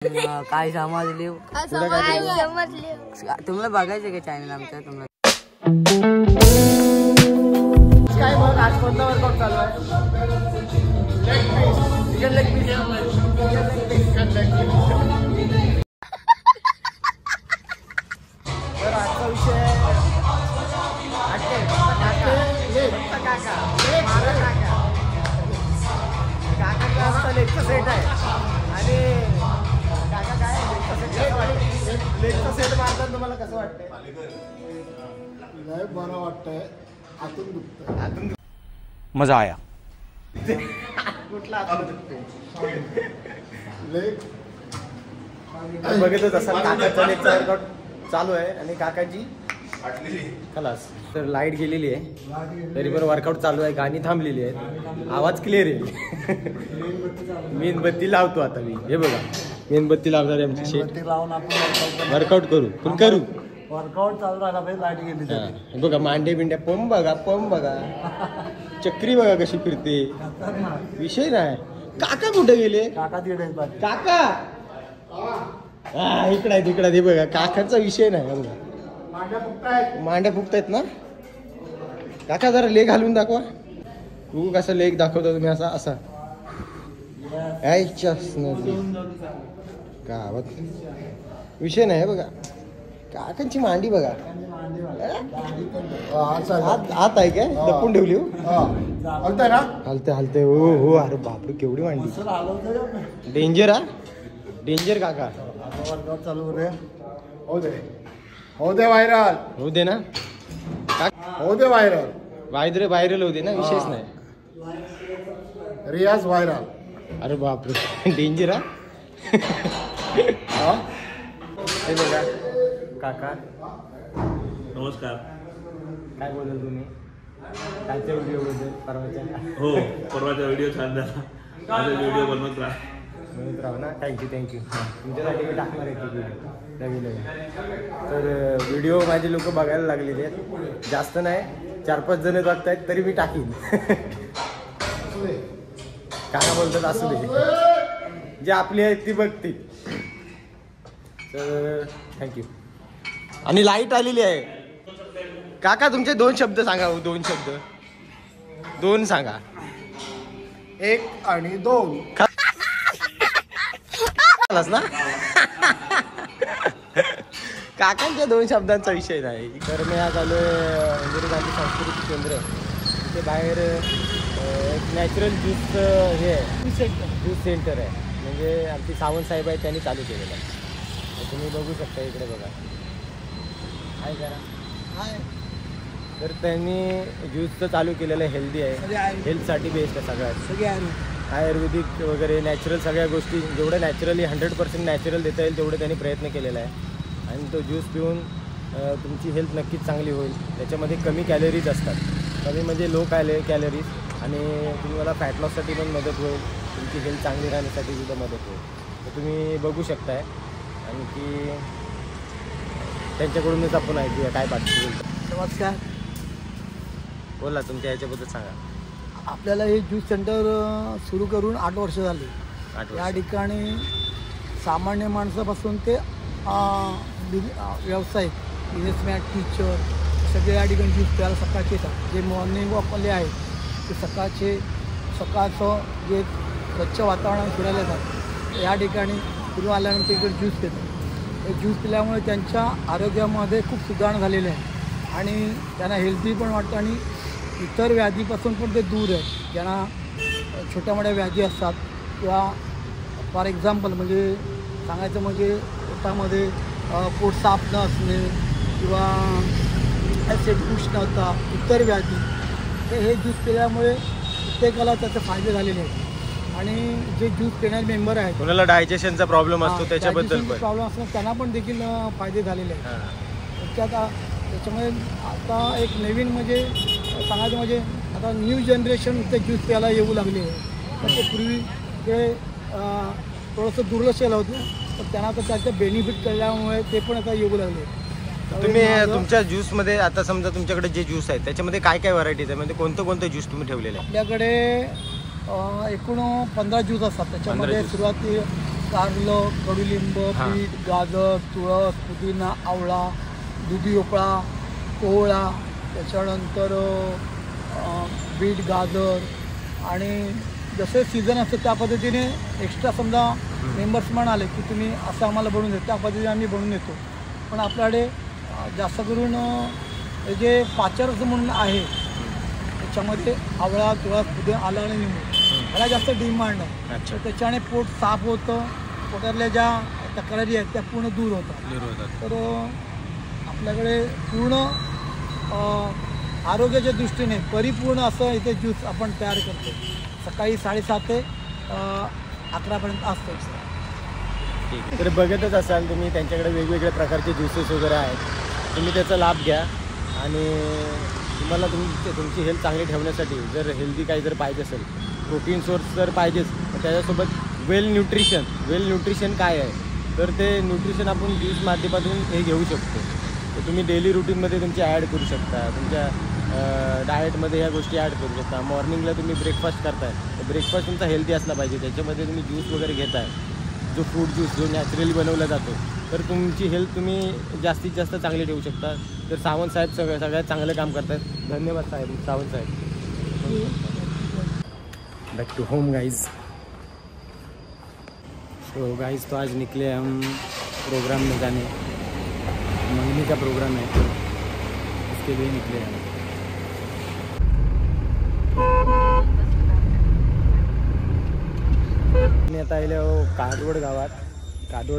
काय समजली तुम्हाला बघायचं का चॅनल आमच्या तुम्हाला काय मग आज कोणता वर्कआउट चालू आहे? तर आजचा विषय काका लेगचा सेट आहे आणि काका काय लेगचा सेट मारताना तुम्हाला कसं वाटतंय? लय बरं वाटतंय, आतून दुखतंय. आतून मजा आया. कुठला आतून दुखतंय? लेग बघितच असाल काकाचा लेगचा वर्कआउट चालू आहे आणि काकाची खलास. तर लाईट गेलेली आहे तरी पण वर्कआउट चालू आहे, गाणी थांबलेली आहेत, आवाज क्लिअर आहे. मेणबत्ती लावतो आता मी. हे बघा मेणबत्ती लावणार आहे आमची शेट. लावून आपण वर्कआउट करू पण करू. वर्कआउट चालू राहिला पाहिजे लाईट गेली तरी. हे बघा मांडे बिंड्या पंप बघा चक्री बघा कशी फिरते. विषय नाही. काका कुठे गेले? काका तिकडे आहेत बाकी. काका इकडे आहेत इकडे. हे बघा काकांचा विषय नाही. बघा मांड्या फुकतायत ना. काका जरा लेग घालून दाखवा. तू कसा लेग दाखवता तुम्ही? असा असा गावात विषय नाही. बघा काकांची मांडी बघा. आत आहे काय लपून ठेवली? हलते हलते. हो हो. अरे बापरे केवढी मांडी. डेंजर हा डेंजर काका. वर्कआउट चालू हो दे व्हायरल होऊ दे ना. हो दे व्हायरल. व्हायरल होते ना. विशेष नाही. रियाज व्हायरल. अरे बापरे डेंजर हा. हे बघा काका नमस्कार. काय बोलाल तुम्ही कालच्या व्हिडिओ बद्दल? परवाच्या हो परवाचा व्हिडिओ छान झाला. माझा व्हिडिओ बनवत राहा. म्हणत राहू ना. थँक्यू तुमच्यासाठी मी टाकणार आहे व्हिडिओ नवीन. तर व्हिडिओ माझे लोक बघायला लागलेले आहेत. जास्त नाही 4-5 जण बघतायत तरी मी टाकीन. काय बोलतात असू दे. जे आपली आहेत ती बघतील. तर थँक्यू. आणि लाईट आलेली आहे. काका तुमचे 2 शब्द सांगा. 2 शब्द 2 सांगा. 1 आणि 2 ना. काकांच्या 2 शब्दांचा विषय नाही. तर मी आज आलो इंदिरा गांधी सांस्कृतिक केंद्र. तिथे बाहेर एक नॅचरल ज्यूस हे आहे, ज्यूस सेंटर आहे. म्हणजे आमची सावंत साहेब आहे त्यांनी चालू केलेलं आहे. तुम्ही बघू शकता इकडे बघा. आहे जरा आहे. तर त्यांनी ज्यूसचं चालू केलेलं आहे. हेल्दी आहे, हेल्थसाठी बेस्ट आहे सगळ्यात. सगळे आयुर्वेदिक वगैरे नॅचरल सगळ्या गोष्टी जेवढं नॅचरली 100% नॅचरल देता येईल तेवढं त्यांनी प्रयत्न केलेला आहे. आणि तो ज्यूस पिऊन तुमची हेल्थ नक्कीच चांगली होईल. त्याच्यामध्ये कमी कॅलरीज असतात. कमी म्हणजे लो कॅलरीज. आणि तुम्हाला फॅट लॉससाठी पण मदत होईल. तुमची हेल्थ चांगली राहण्यासाठी सुद्धा मदत होईल. तर तुम्ही बघू शकताय. आणि की त्यांच्याकडूनच आपण ऐकूया काय बातमी. नमस्कार. बोला तुमच्या याच्याबद्दल सांगा. आपल्याला हे ज्यूस सेंटर सुरू करून 8 वर्ष झाली. 8 वर्ष. या ठिकाणी सामान्य माणसापासून ते व्यावसायिक बिझनेसमॅन टीचर सगळे या ठिकाणी ज्यूस प्यायला सकाळचे येतात. जे मॉर्निंग वॉकवाले आहेत ते सकाळचं जे स्वच्छ वातावरणात फिरायला येतात. या ठिकाणी फिरून आल्यानंतर इकडे ज्यूस पितात. हे ज्यूस पिल्यामुळे त्यांच्या आरोग्यामध्ये खूप सुधारणा झालेली आहे आणि त्यांना हेल्दी पण वाटतं आणि इतर व्याधीपासून पण ते दूर आहेत. ज्यांना छोट्या मोठ्या व्याधी असतात किंवा फॉर एक्झाम्पल म्हणजे सांगायचं म्हणजे पोटामध्ये पोट साफ न असणे किंवा ॲसिड उष्णता इतर व्याधी हे ज्यूस पिल्यामुळे प्रत्येकाला त्याचे फायदे झालेले आहेत. आणि जे ज्यूस पिणारे मेंबर आहेत कोणाला डायजेशनचा प्रॉब्लेम असतो त्याच्याबद्दल प्रॉब्लेम असतो त्यांना पण देखील फायदे झालेले आहेत. त्याच्यामुळे आता एक नवीन म्हणजे सांगायचं म्हणजे आता न्यू जनरेशन ते ज्यूस प्यायला येऊ लागले आहे. तर ते पूर्वी ते थोडंसं दुर्लक्ष केलं होतं तर त्यांना तर त्याचं बेनिफिट कळल्यामुळे ते पण आता येऊ लागले. तुम्ही तुमच्या ज्यूसमध्ये आता समजा तुमच्याकडे जे ज्यूस आहेत त्याच्यामध्ये काय काय व्हरायटीज आहे? म्हणजे कोणते ज्यूस तुम्ही ठेवलेले आहे? आपल्याकडे एकूण 15 ज्यूस असतात. त्याच्यामध्ये कारलं, कडुलिंब, हां. बीट, गाजर, तुळस, पुदिना, आवळा, दुधी भोपळा, कोहळा, त्याच्यानंतर बीट, गाजर आणि जसे सीझन असतं त्या पद्धतीने एक्स्ट्रा समजा मेंबर्स म्हणाले की तुम्ही असं आम्हाला बनवून देतो त्या पद्धतीने आम्ही बनवून देतो. पण आपल्याकडे जास्त करून हे जे पाचरस म्हणून आहे त्याच्यामध्ये आवळा, तुळस, पुदिना, आलं आणि लिंबू ह्याला जास्त डिमांड आहे. अच्छा. तर त्याच्याने पोट साफ होतं, पोटातल्या ज्या तक्रारी आहेत त्या पूर्ण दूर होतात. तर आपल्याकडे पूर्ण आरोग्याच्या दृष्टीने परिपूर्ण असं इथे ज्यूस आपण तयार करतो. सकाळी 7:30 ते 11पर्यंत असतं. ठीक आहे. तर बघतच असाल तुम्ही त्यांच्याकडे वेगवेगळ्या प्रकारचे ज्युसेस वगैरे आहेत. तुम्ही त्याचा लाभ घ्या आणि तुम्हाला तुमची हेल्थ चांगली ठेवण्यासाठी जर हेल्दी काही जर पाहिजे असेल, प्रोटीन सोर्स जर पाहिजेच, तर त्याच्यासोबत वेल न्यूट्रिशन काय आहे तर ते न्यूट्रिशन आपण ज्यूस माध्यमातून हे घेऊ शकतो. तर तुम्ही डेली रुटीनमध्ये तुमची ॲड करू शकता, तुमच्या डाएटमध्ये ह्या गोष्टी ॲड करू शकता. मॉर्निंगला तुम्ही ब्रेकफास्ट करताय तर ब्रेकफास्ट तुमचा हेल्दी असला पाहिजे. त्याच्यामध्ये तुम्ही ज्यूस वगैरे घेताय, जो फ्रूट ज्यूस जो नॅचरली बनवला जातो, तर तुमची हेल्थ तुम्ही जास्तीत जास्त चांगली ठेवू शकता. तर सावंत साहेब सगळ्यात चांगलं काम करतात. धन्यवाद साहेब, सावंत साहेब. Back to home guys. तो गाइज तो आज निकले हम प्रोग्राम में जाने, मंगनी का प्रोग्राम है, उसके लिए निकले हम. मी आता आले कादवड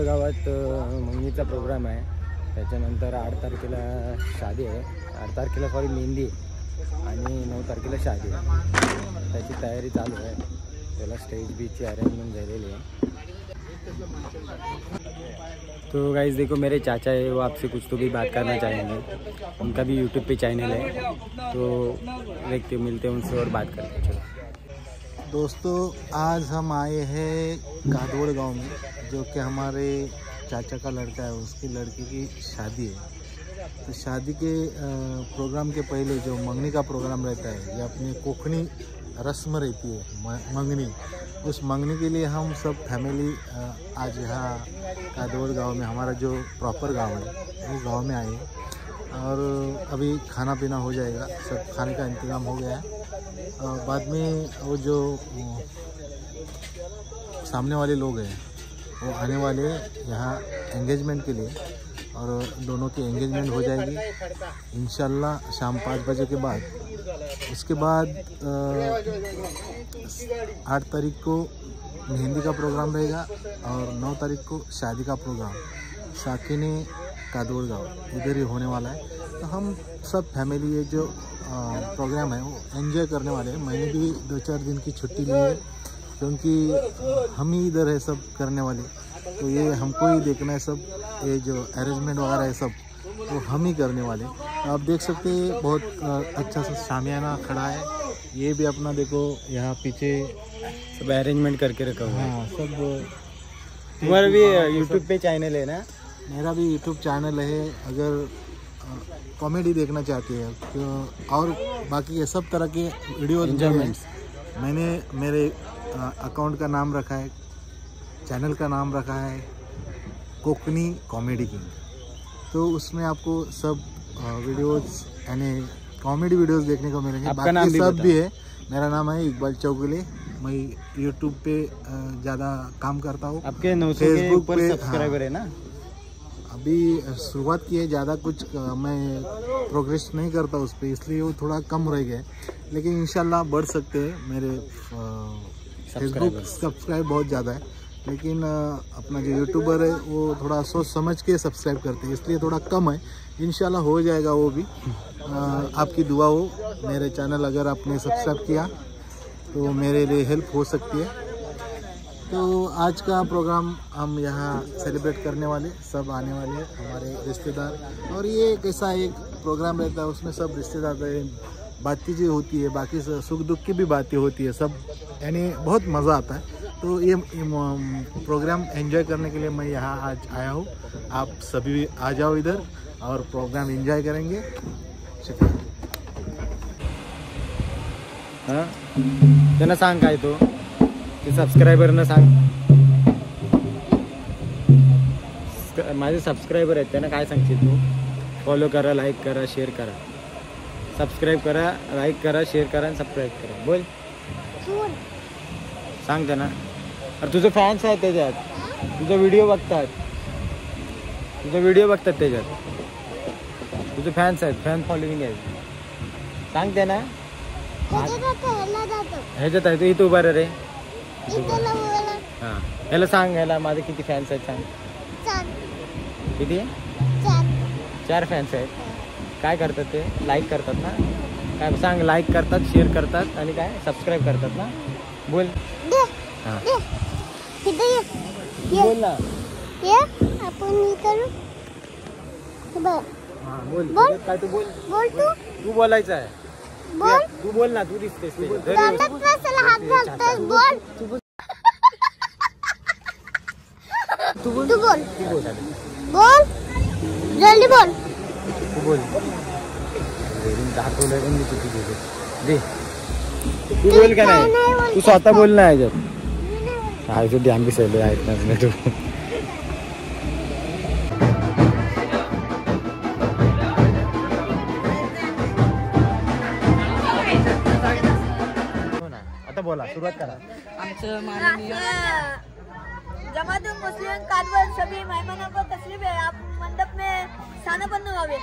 गावात मंगनीचा प्रोग्राम आहे. त्याच्यानंतर 8 तारखेला शादी आहे, 8 तारखेला मेहंदी आहे आणि 9 तारखेला शादी आहे. त्याची तयारी चालू आहे. त्याला स्टेज बीची अरेंजमेंट झालेली आहे. तो गाइस देखो मेरे चाचा है, वो आपसे कुछ तो भी बात करना चाहेंगे. उनका भी यूट्यूब पे चैनल है, तो देखते मिलते हैं उनसे और बात करते हैं. चलो दोस्तों, आज हम आए हैं कादवड़ गांव में, जो कि हमारे चाचा का लड़का है, उसकी लड़की की शादी है. तो शादी के प्रोग्राम के पहले जो मंगनी का प्रोग्राम रहता है, ये अपनी कोकणी रस्म रहती है मंगनी. उस मंगनी के लिए हम सब फैमिली आज यहाँ कादवड़ गांव में, हमारा जो प्रॉपर गांव है वो गांव में आए हैं. और अभी खाना पीना हो जाएगा, सब खाने का इंतज़ाम हो गया है. बाद में वो जो सामने वाले लोग हैं वो आने वाले यहाँ एंगेजमेंट के लिए, और दोनों की एंगेजमेंट हो जाएगी इंशाल्लाह शाम 5 बजे के बाद. उसके बाद 8 तारीख को मेहंदी का प्रोग्राम रहेगा और 9 तारीख को शादी का प्रोग्राम साकिने कादवड़ गाँव इधर ही होने वाला है. तो हम सब फैमिली ये जो प्रोग्राम है वो एंजॉय करने वाले हैं. मैंने भी 2-4 दिन की छुट्टी ली है क्योंकि हम ही इधर है सब करने वाले. तो ये हमको ही देखना है सब, ये जो अरेंजमेंट वगैरह है सब वो हम ही करने वाले. तो आप देख सकते हैं बहुत अच्छा सा शामियाना खड़ा है. ये भी अपना देखो यहाँ पीछे सब अरेंजमेंट करके रखा हुआ है. हाँ सब. तुम्हारा भी यूट्यूब पे चैनल है ना? मेरा भी यूट्यूब चैनल है. अगर कॉमेडी देखना चाहते हैं तो, और बाकी ये सब तरह के वीडियोज एंजॉयमेंट्स, मैंने मेरे अकाउंट का नाम रखा है, चैनल का नाम रखा है कोकनी कॉमेडी किंग. तो उसमें आपको सब वीडियोस यानी कॉमेडी वीडियोस देखने को मिलेंगे. आपका नाम भी सब भी है. मेरा नाम है इकबाल चौगुले. मैं यूट्यूब पे ज़्यादा काम करता हूँ. आपके 900 के फेसबुक ऊपर पे, सब्सक्राइबर है ना? अभी शुरुआत की है, ज़्यादा कुछ मैं प्रोग्रेस नहीं करता उस पर, इसलिए वो थोड़ा कम रह गया. लेकिन इंशाल्लाह बढ़ सकते हैं. मेरे फेसबुक सब्सक्राइब बहुत ज़्यादा है, लेकिन अपना जो यूट्यूबर है वो थोड़ा सोच समझ के सब्सक्राइब करते हैं, इसलिए थोड़ा कम है. इंशाल्लाह हो जाएगा वो भी. आपकी दुआ हो. मेरे चैनल अगर आपने सब्सक्राइब किया तो मेरे लिए हेल्प हो सकती है. तो आज का प्रोग्राम हम यहाँ सेलिब्रेट करने वाले, सब आने वाले हैं हमारे रिश्तेदार. और ये एक ऐसा एक प्रोग्राम रहता है, उसमें सब रिश्तेदार बातचीत होती है, बाकी सुख दुख की भी बातें होती है सब, यानी बहुत मज़ा आता है. तो ये प्रोग्राम एंजॉय करने के लिए मैं यहाँ आज आया हूँ. आप सभी आ जाओ इधर और प्रोग्राम एंजॉय करेंगे. शुक्रिया. हां त्यांना सांग काय तो, ते सबस्क्रायबरना सांग. माझे सबस्क्रायबर आहेत त्यांना काय सांगशील तू? फॉलो करा, लाईक करा, शेअर करा, सबस्क्राईब करा, लाईक करा, शेअर करा आणि सबस्क्राईब करा. बोल सांग त्यांना. अरे तुझे फॅन्स आहेत त्याच्यात, तुझा व्हिडिओ बघतात त्याच्यात, तुझे फॅन्स आहेत, फॅन फॉलोविंग आहेत. सांग त्यांना. ह्याच्यात आहे तू इथं उभा रे. हां ह्याला सांग, ह्याला माझे किती फॅन्स आहेत सांग. किती? 4 फॅन्स आहेत. काय करतात ते? लाईक करतात ना? काय सांग. लाईक करतात, शेअर करतात आणि काय सबस्क्राईब करतात ना? बोल. हां बोल ना. हां बोल. काय तू बोल. तू बोलायचं आहे. तू बोल ना, तू दिसतेस. तू बोल जल्दी बोल. तू बोल. दाखवलंय पण मी किती बोल दे. तू बोल का नाही? तू स्वतः बोल ना याच्यात. आयचं ध्यान दिसायला ऐकणार नाही तू. आता बोला, सुरुवात करा. आमचं माननीय जमातुल मुस्लिम कादवर सभी मेहमानों को तस्लीफ है. आप मंडप में स्थानापन्न व्हावे.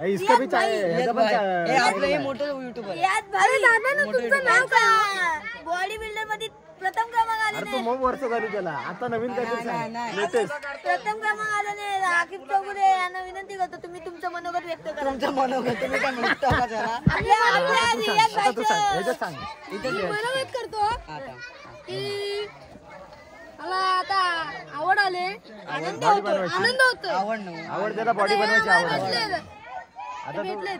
इसका भी चाहिए. तुमचं नाव काय? बॉडी बिल्डर मध्ये प्रथम क्रमांक आले. तू मग वर्ष झाली त्याला. आता नवीन लेटेस्ट प्रथम क्रमांक आले. आकिब चौगुले यांना विनंती करतो तुम्ही तुमचं मनोगत व्यक्त करा. तुमचं मनोगत तुम्ही काय म्हणता का त्याला? मनोगत करतो की मला आता आवड आले. आनंद होतो. आवड त्याला बॉडी बनवायची आवड. आता भेटलेत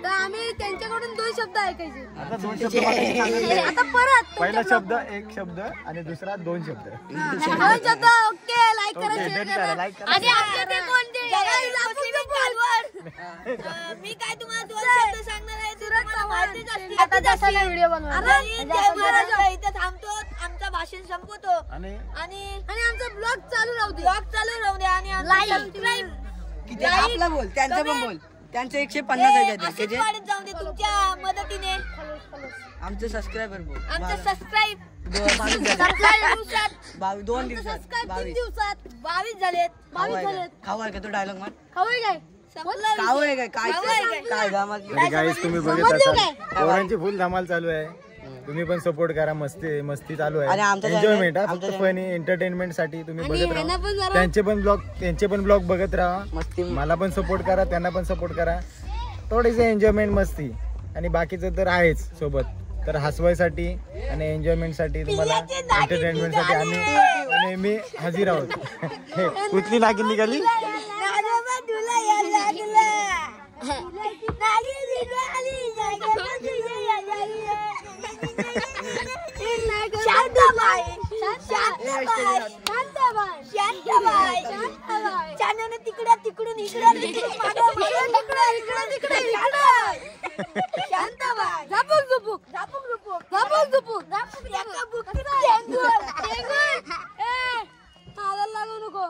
तर आम्ही त्यांच्याकडून 2 शब्द ऐकायचे. आता 2 शब्द. आता परत पहिला शब्द 1 शब्द आणि दुसरा 2 शब्द. 2 शब्द. ओके. लाईक करा, शेअर करा. आणि आपले ते कोणते मी काय तुम्हाला 2 शब्द सांगणार आहे. आता जसाला व्हिडिओ बनवा. इथे थांबतो, आमचं भाषण संपवतो आणि आमचा ब्लॉग चालू राहू दे. आणि सबस्क्राईब आपला बोल, त्यांचं पण बोल. त्यांचं 150 आहे वाढत जाऊ दे तुमच्या मदतीने. आमचं सबस्क्रायबर बोल. आमचं सबस्क्राईब 22 2 दिवसात 22 झालेत. खाऊ आहे का तो डायलॉग मान? खाऊ काय? खाऊ आहे काय? काय गावात गाईस तुम्ही बघत असाल पोरांची फुल धमाल चालू आहे. तुम्ही पण सपोर्ट करा. मस्ती चालू आहे. एन्जॉयमेंट फक्त फनी एंटरटेनमेंट साठी तुम्ही बघत राहा. त्यांचे पण ब्लॉग बघत राहा. मला पण सपोर्ट करा, त्यांना पण सपोर्ट करा. थोडीशी एन्जॉयमेंट मस्ती आणि बाकीचं तर आहेच सोबत. तर हसवायसाठी आणि एन्जॉयमेंट साठी तुम्हाला एंटरटेनमेंट साठी आम्ही नेहमी हजर आहोत. कुठली नागिन निघाली? तिकडून लागू नको.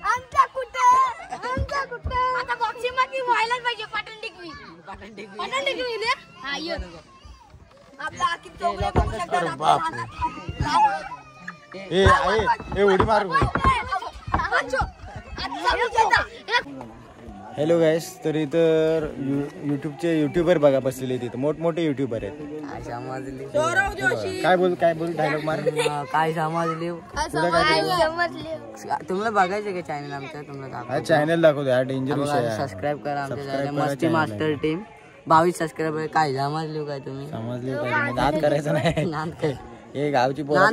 आमचा कुठं आता बॉक्सिंग मध्ये व्हायलाच पाहिजे. पाटण टिकवी आपला आकिब चौगुले बघू शकता. उडी मारू. हॅलो गाईस. तर इतर युट्यूबर बघा बसलेले तिथे मोठमोठे युट्यूबर आहेत. काय बोल डायलॉग मार. काय समजले तुम्हाला बघायचं का चॅनल आमचं? तुम्हाला चॅनल दाखवतो. हा डेंजर विषय आहे. सबस्क्राईब करा आमच्या चॅनल मस्ती मास्टर टीम. 22 सबस्क्रायबर. काय समजले काय तुम्ही? समजले काय? नाद करायचं नाही. हे गावची पोरं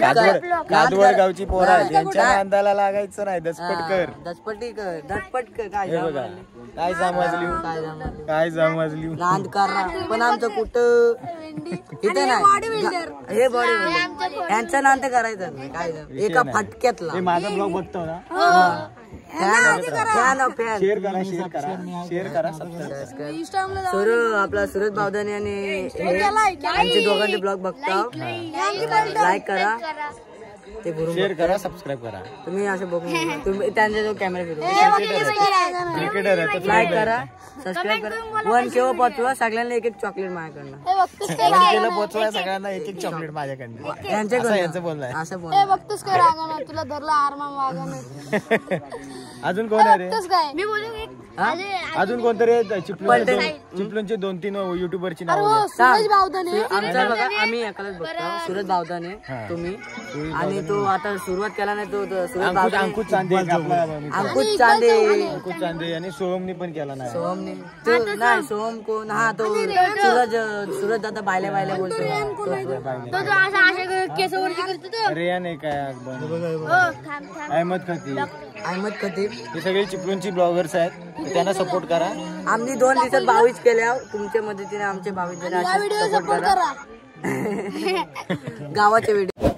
कादवड गावची पोरं आहेत. त्यांच्या नांदाला लागायचं नाही. दसपटी कर धटपट कर. काय समजली नांद करा. पण आमचं कुठं इथे नाही. हे बॉडी बिल्डर यांचा नांद करायचं नाही. काय एका फटक्यातला. माझा ब्लॉग बघतो ना. शेअर करा सबस्क्राईब. आपला सुरज बावदाने आणि आमचे दोघांचे ब्लॉग बघता. लाईक करा, ते शेअर करा, सबस्क्राईब करा. तुम्ही असं बघून तुम्ही त्यांचा जो कॅमेरा फिरवा. क्रिकेटर आहे तर लाईक करा, सबस्क्राईब करा. 1 केव्हा पोहोचवा सगळ्यांना एक चॉकलेट माझ्याकडनं. केलं पोचवा सगळ्यांना एक चॉकलेट माझ्याकडनं. यांचं बोलणं आहे. असं बोल. बघतोस काय रागाना तुला धरला आरमान वागाने. अजून कोण आहे रे? काय मी बोलू अजून कोणतरी चिपळूणचे 2-3 युट्यूबरची नाव. सुरेश बावदाने. आमचा बघा आम्ही एकालाच बघतो. सुरज बावदाने, तुम्ही आणि तो आता सुरुवात केला नाही तो सुरज बावदाने, अंकुश चांदे, अंकुश चांदे, अंकुश चांदे आणि सोहमनी पण केला नाही. सोहमने नाही. सोहम कोण? हा तो सुरज दादा बायल्या बायल्या बोलतो. रेयान आहे काय, अहमद खतीब, हे सगळे चिपळूणची ब्लॉगर्स आहेत. त्यांना सपोर्ट करा. आम्ही 2 दिवसात 22 केल्या. तुमच्या मदतीने आमचे 22 जण सपोर्ट करा. गावाचे व्हिडिओ